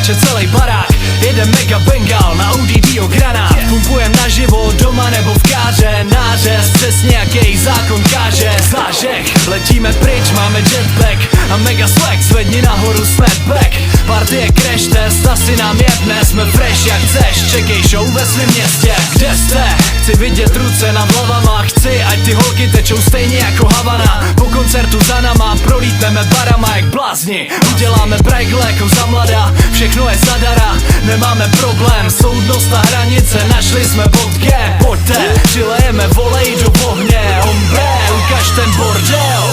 skáče celý barák. Jeden mega bengal na ODDO granát. Pumpujem naživo doma nebo v káře. Nářez, přesně jaký zákon káže. Zážeh, letíme pryč, máme jetpack a mega swag, zvedni nahoru snapback. Partie crash test, asi nám jebne. Jsme fresh jak chceš, čekej show ve svém městě. Kde jste? Chci vidět ruce nad hlavama. Chci, ať ty holky tečou stejně jako Havana. Po koncertu za nama prolítneme barama jak blázni. Uděláme brajgle jako za mladá. Všechno je zadara, nemáme problém. Soudnost a hranice, našli jsme bod G. Pojďte, přilejeme volej do ohně. Hombre, ukaž ten bordel.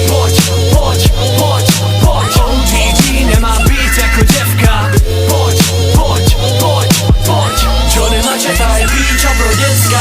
Pojď, pojď, pojď, pojď. ODD nemá být jako děvka. Pojď, pojď, pojď, pojď. Johnny Macheta je píča pro děcka.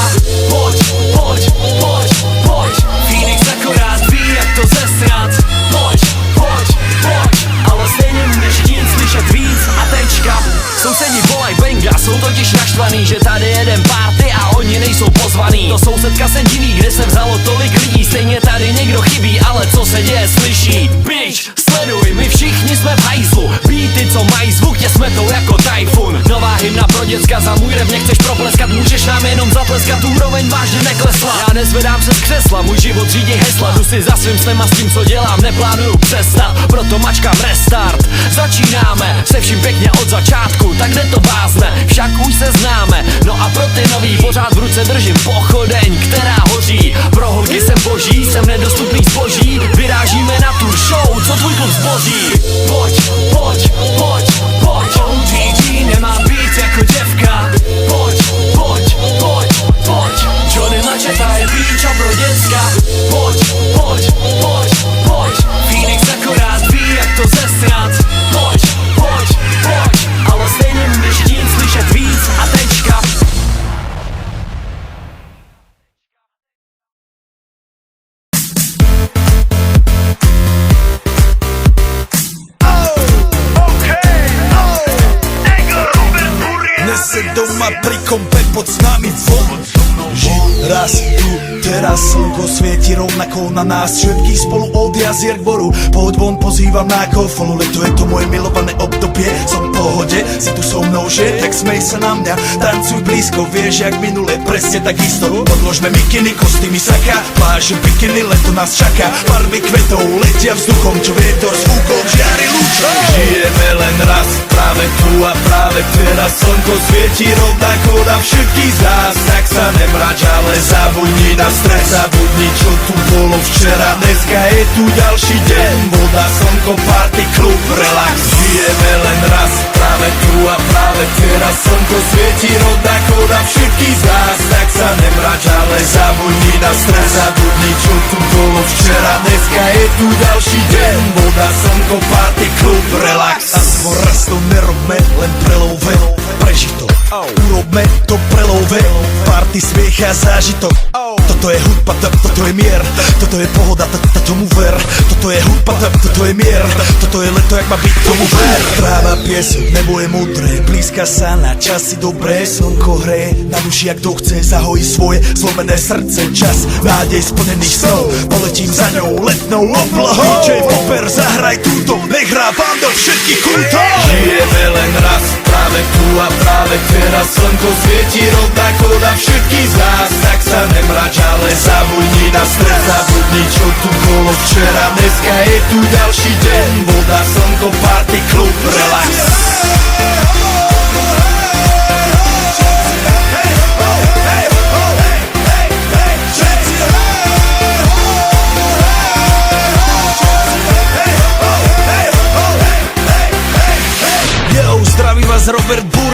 Pojď, pojď, pojď, pojď. Phoenix akorát ví, jak to zesrat. Pojď, pojď, pojď. Ale stejně můžeš chtít slyšet víc a tečka. Sousedi volaj benga, jsou totiž naštvaný, že tady jeden party a oni nejsou pozvaný. To sousedka se diví, kde se vzalo tolik lidí. Stejně tady někdo chybí, ale co se děje slyší. Bitch, sleduj, my všichni jsme v hajzlu. Beaty, co mají zvuk, tě smetou jako tajfun. Nová hymna pro děcka, za můj rap nechceš probleskat. Můžeš nám jenom zatleskat, úroveň vážně neklesla. Já nezvedám se z křesla, můj život řídí hesla. Jdu si za svým snem a s tím, co dělám, neplánuju přestat. Proto mačkám restart. Začínáme se vším pěkně od začátku. Tak kde to vázne, však už se známe. No a pro ty nový pořád v ruce držím pochodeň, která hoří. Pro holky jsem boží, jsem nedostupný zboží. Vyrážíme na tu show, co tvůj klub zboří. Pojď, pojď, pojď, pojď. ODD nemá být jako děvka. Pojď, pojď, pojď, pojď. Johnny Macheta je píča pro děcka. Pojď, pojď, pojď, pojď. Phoenix akorát ví, jak to zesrat. Pojď, pojď, pojď. Ale stejně můžeš chtít slyšet víc a tečka. Dnes se doma pri kompe pod s nami von. Žiť raz tu, teraz slnko svieti rovnako na nás. Všetkých spolu od jazier k boru. Pohoď von, pozývam na kofolu. Leto je to moje milované obdobie. Som v pohode, si tu so mnou, že? Tak smej sa na mňa, tancuj blízko. Vieš, jak minule, presne tak isto. Podložme mikiny, kostýmy, saka. Pláže, bikiny, leto nás čaká. Farby kvetov letia vzduchom, čo vietor s fúkom žiari lúčom. Žijeme len raz, práve tu a práve teraz. Slnko svieti rovnako na všetkých z nás. Tak sa nemrač, ale zabudni na stres. Zabudni, čo tu bolo včera. Dneska je tu ďalší deň. Voda, slnko, party, klub, relax. Žijeme len raz, práve tu a práve teraz. Slnko svieti rovnako na všetkých z nás. Tak sa nemrač, ale zabudni na stres. Zabudni, čo tu bolo včera. Dneska je tu ďalší deň. Voda, slnko, party, klub, relax. Aspoň raz to nerobme, len prelouve. Preži to, urobme to prelouve. Party, smiech a zážitok. Toto je hudba, toto je mier. Toto je pohoda, tomu ver. Toto je hudba, toto je mier. Toto je leto, jak má byť, tomu ver. Tráva, piesok, nebo je modré. Blízka sa na časy dobré. Slnko hreje na duši, jak to chce. Zahojí svoje zlomené srdce. Čas nádej splnených snov. Poletím za ňou letnou oblohou. DJ Popper, zahraj túto. Nech hrá vám do všetkých kútov. Žijeme len raz, práve tu a práve teraz. Slnko svieti rovnako na všetkých z nás. Tak sa nemrač, ale zabudni na stres. Zabudni, čo tu bolo včera. Dneska je tu ďalší deň. Voda, slnko, party, klub, relax. Yo, zdraví vás Robert Burek.